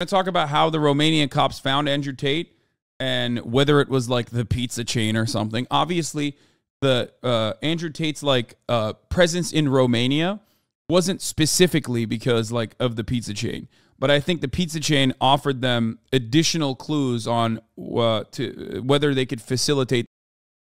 To talk about how the Romanian cops found Andrew Tate and whether it was like the pizza chain or something. Obviously, the Andrew Tate's like presence in Romania wasn't specifically because like of the pizza chain, but I think the pizza chain offered them additional clues on to whether they could facilitate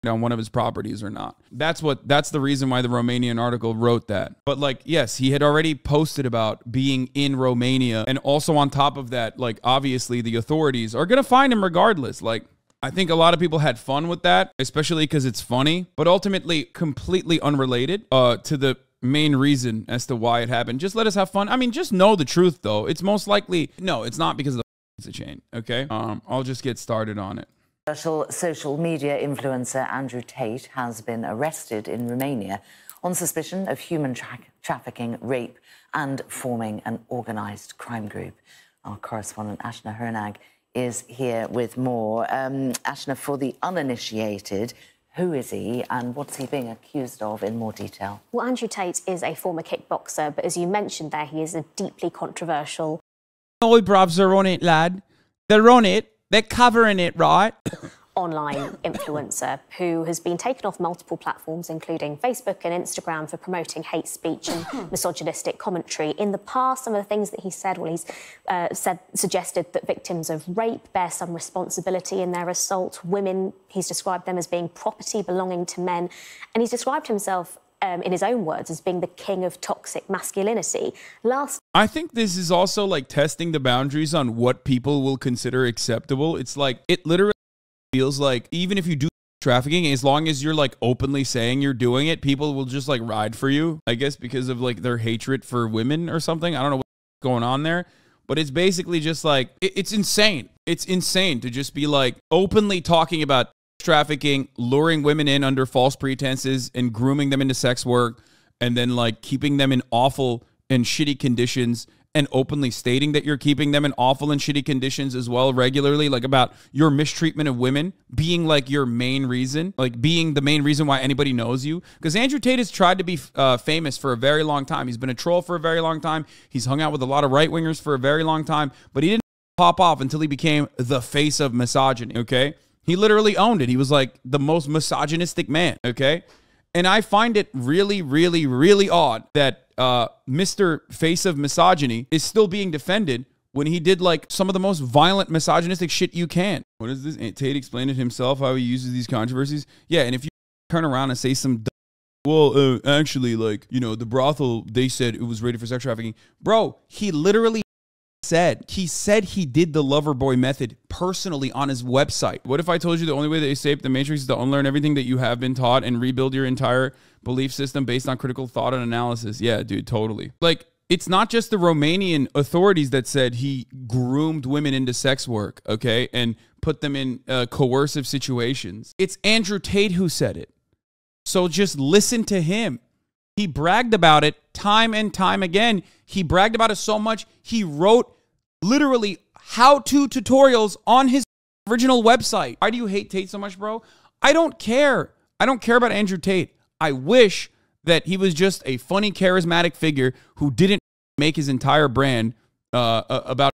on one of his properties or not. That's the reason why the Romanian article wrote that. But like, yes, he had already posted about being in Romania, and also on top of that, like obviously the authorities are gonna find him regardless. Like, I think a lot of people had fun with that, especially because it's funny, but ultimately completely unrelated to the main reason as to why it happened. Just let us have fun. I mean, just know the truth though. It's most likely, no, it's not because of the pizza chain, okay? I'll just get started on it. Social media influencer Andrew Tate has been arrested in Romania on suspicion of human trafficking, rape and forming an organised crime group. Our correspondent Ashna Hernag is here with more. Ashna, for the uninitiated, who is he and what's he being accused of in more detail? Well, Andrew Tate is a former kickboxer, but as you mentioned there, he is a deeply controversial... Oi, bruvs are on it, lad. They're on it. They're covering it, right? Online influencer who has been taken off multiple platforms, including Facebook and Instagram, for promoting hate speech and misogynistic commentary. In the past, some of the things that he said, well, he's suggested that victims of rape bear some responsibility in their assault. Women, he's described them as being property belonging to men. And he's described himself in his own words, as being the king of toxic masculinity. I think this is also like testing the boundaries on what people will consider acceptable. It's like, it literally feels like even if you do trafficking, as long as you're like openly saying you're doing it, people will just like ride for you, I guess, because of like their hatred for women or something. I don't know what's going on there, but it's basically just like, it's insane. It's insane to just be like openly talking about trafficking, luring women in under false pretenses and grooming them into sex work, and then like keeping them in awful and shitty conditions, and openly stating that you're keeping them in awful and shitty conditions as well regularly, like about your mistreatment of women being like your main reason, like being the main reason why anybody knows you. Because Andrew Tate has tried to be famous for a very long time. He's been a troll for a very long time. He's hung out with a lot of right-wingers for a very long time, but he didn't pop off until he became the face of misogyny, okay? He literally owned it. He was like the most misogynistic man, okay? And I find it really, really, really odd that Mr. Face of Misogyny is still being defended when he did like some of the most violent misogynistic shit you can. What is this? Tate explained it himself, how he uses these controversies. Yeah, and if you turn around and say some, well, actually, like, you know, the brothel, they said it was rated for sex trafficking. Bro, he literally said he did the lover boy method personally on his website. What if I told you the only way to escape the matrix is to unlearn everything that you have been taught and rebuild your entire belief system based on critical thought and analysis? Yeah, dude, totally. Like, it's not just the Romanian authorities that said he groomed women into sex work, okay, and put them in coercive situations. It's Andrew Tate who said it. So just listen to him. He bragged about it time and time again. He bragged about it so much, he wrote literally how-to tutorials on his original website. Why do you hate Tate so much, bro? I don't care. I don't care about Andrew Tate. I wish that he was just a funny, charismatic figure who didn't make his entire brand about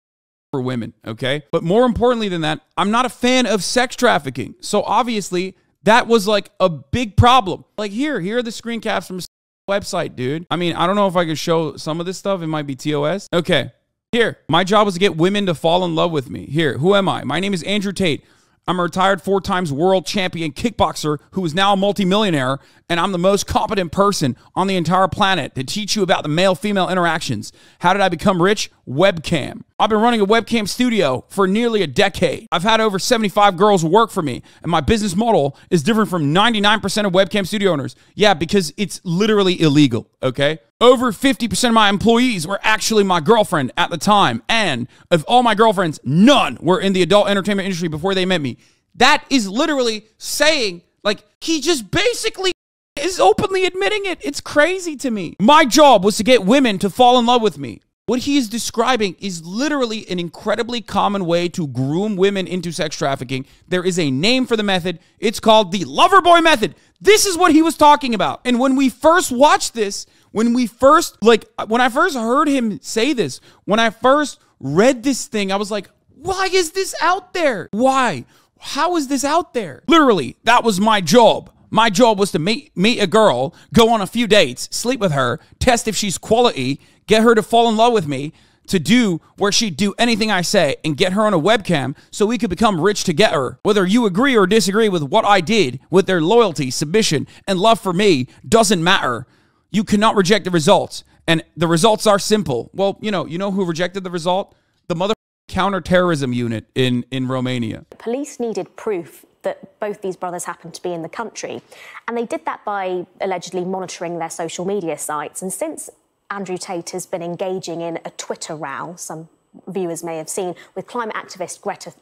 for women, okay? But more importantly than that, I'm not a fan of sex trafficking. So obviously, that was like a big problem. Like here are the screen caps from his website, dude. I mean, I don't know if I could show some of this stuff. It might be TOS. Okay. Here, my job was to get women to fall in love with me. Here, who am I? My name is Andrew Tate. I'm a retired 4-time world champion kickboxer who is now a multimillionaire, and I'm the most competent person on the entire planet to teach you about the male-female interactions. How did I become rich? Webcam. I've been running a webcam studio for nearly a decade. I've had over 75 girls work for me, and my business model is different from 99% of webcam studio owners. Yeah, because it's literally illegal, okay? Over 50% of my employees were actually my girlfriend at the time, and of all my girlfriends, none were in the adult entertainment industry before they met me. That is literally saying, like, he just basically is openly admitting it. It's crazy to me. My job was to get women to fall in love with me. What he is describing is literally an incredibly common way to groom women into sex trafficking. There is a name for the method. It's called the lover boy method. This is what he was talking about. And when we first watched this, When we first, like, when I first heard him say this, when I first read this thing, I was like, why is this out there? Why? How is this out there? Literally, that was my job. My job was to meet a girl, go on a few dates, sleep with her, test if she's quality, get her to fall in love with me, to do where she'd do anything I say, and get her on a webcam so we could become rich together. Whether you agree or disagree with what I did, with their loyalty, submission, and love for me, doesn't matter. You cannot reject the results. And the results are simple. Well, you know who rejected the result? The mother counterterrorism unit in Romania. Police needed proof that both these brothers happened to be in the country, and they did that by allegedly monitoring their social media sites. And since Andrew Tate has been engaging in a Twitter row, some viewers may have seen, with climate activist Greta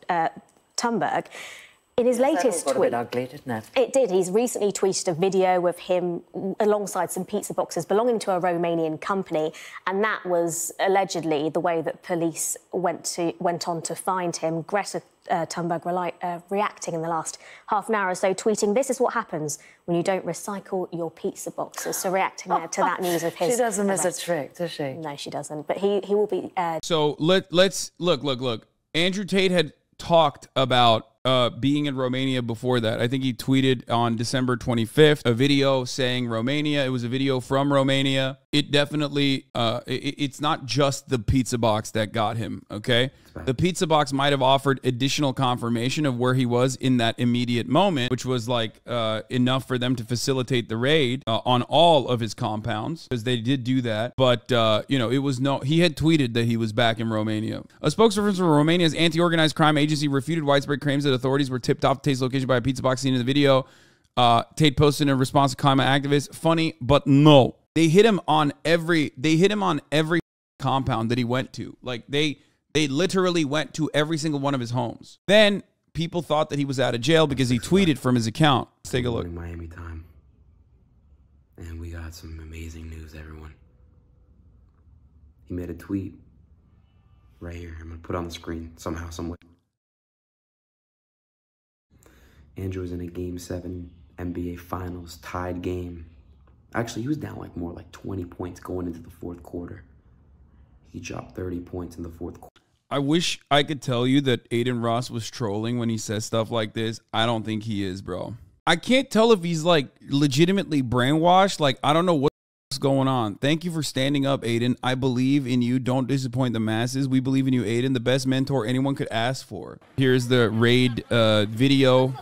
Thunberg, in his latest tweet... Got a bit ugly, didn't it? It did. He's recently tweeted a video of him alongside some pizza boxes belonging to a Romanian company, and that was allegedly the way that police went on to find him. Greta Thunberg reacting in the last half an hour or so, tweeting, "This is what happens when you don't recycle your pizza boxes." So reacting to that news of his... She doesn't miss a trick, does she? No, she doesn't. But he will be... So let's look. Andrew Tate had talked about being in Romania before that. I think he tweeted on December 25th a video saying Romania. It was a video from Romania. It definitely, it's not just the pizza box that got him, okay? The pizza box might have offered additional confirmation of where he was in that immediate moment, which was like enough for them to facilitate the raid on all of his compounds, because they did do that. But, it was he had tweeted that he was back in Romania. A spokesperson for Romania's anti-organized crime agency refuted widespread claims that authorities were tipped off Tate's location by a pizza box seen in the video. Tate posted in response to climate activists, "Funny, but no." They hit him on every compound that he went to. Like they literally went to every single one of his homes. Then people thought that he was out of jail because he tweeted from his account. Let's take a look. Miami time. And we got some amazing news, everyone. He made a tweet right here. I'm gonna put it on the screen somehow, some way. Andrew was in a Game 7 NBA Finals tied game. Actually, he was down more like 20 points going into the fourth quarter. He dropped 30 points in the fourth quarter. I wish I could tell you that Aiden Ross was trolling when he says stuff like this. I don't think he is, bro. I can't tell if he's like legitimately brainwashed. Like, I don't know what's going on. Thank you for standing up, Aiden. I believe in you. Don't disappoint the masses. We believe in you, Aiden. The best mentor anyone could ask for. Here's the raid video.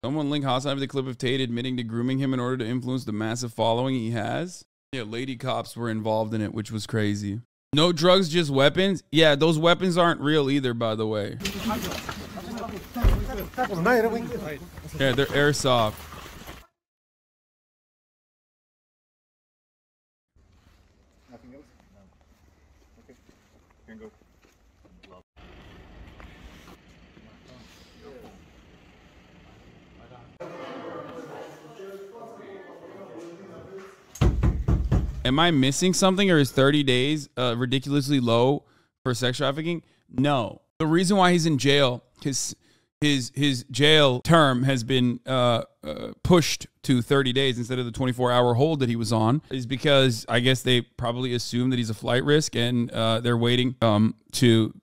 Someone link Hasanabi with the clip of Tate admitting to grooming him in order to influence the massive following he has. Yeah, lady cops were involved in it, which was crazy. No drugs, just weapons. Yeah, those weapons aren't real either, by the way. Yeah, they're airsoft. Nothing else? No. Okay. You can go. Am I missing something, or is 30 days ridiculously low for sex trafficking? No. The reason why he's in jail, his jail term has been pushed to 30 days instead of the 24-hour hold that he was on, is because I guess they probably assume that he's a flight risk, and they're waiting to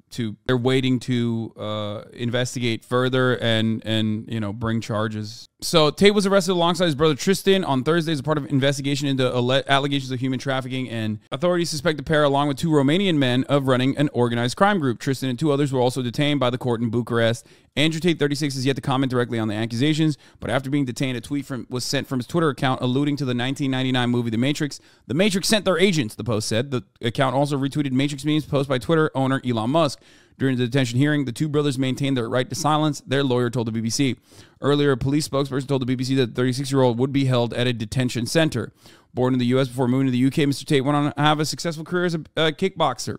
investigate further and bring charges. So Tate was arrested alongside his brother Tristan on Thursday as a part of an investigation into allegations of human trafficking, and authorities suspect the pair, along with two Romanian men, of running an organized crime group. Tristan and two others were also detained by the court in Bucharest. Andrew Tate, 36, has yet to comment directly on the accusations, but after being detained, a tweet was sent from his Twitter account alluding to the 1999 movie The Matrix. The Matrix sent their agents, the post said. The account also retweeted Matrix memes posted by Twitter owner Elon Musk. During the detention hearing, the two brothers maintained their right to silence, their lawyer told the BBC. Earlier, a police spokesperson told the BBC that the 36-year-old would be held at a detention center. Born in the U.S. before moving to the U.K., Mr. Tate went on to have a successful career as a kickboxer.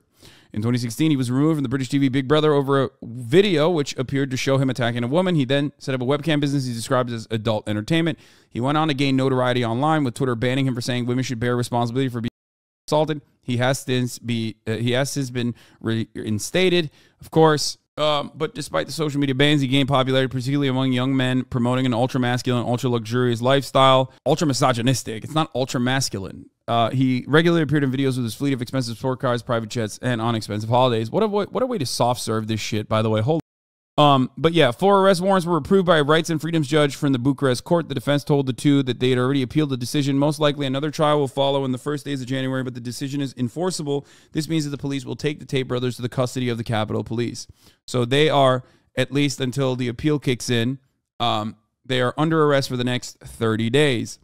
In 2016, he was removed from the British TV Big Brother over a video which appeared to show him attacking a woman. He then set up a webcam business he described as adult entertainment. He went on to gain notoriety online, with Twitter banning him for saying women should bear responsibility for being assaulted. He has since been reinstated. Of course, But despite the social media bans, he gained popularity, particularly among young men, promoting an ultra-masculine, ultra-luxurious lifestyle. Ultra-misogynistic. It's not ultra-masculine. He regularly appeared in videos with his fleet of expensive sport cars, private jets, and on expensive holidays. What a way to soft-serve this shit, by the way. But yeah, 4 arrest warrants were approved by a rights and freedoms judge from the Bucharest court. The defense told the 2 that they had already appealed the decision. Most likely another trial will follow in the first days of January, but the decision is enforceable. This means that the police will take the Tate brothers to the custody of the Capitol Police. So they are, at least until the appeal kicks in, they are under arrest for the next 30 days.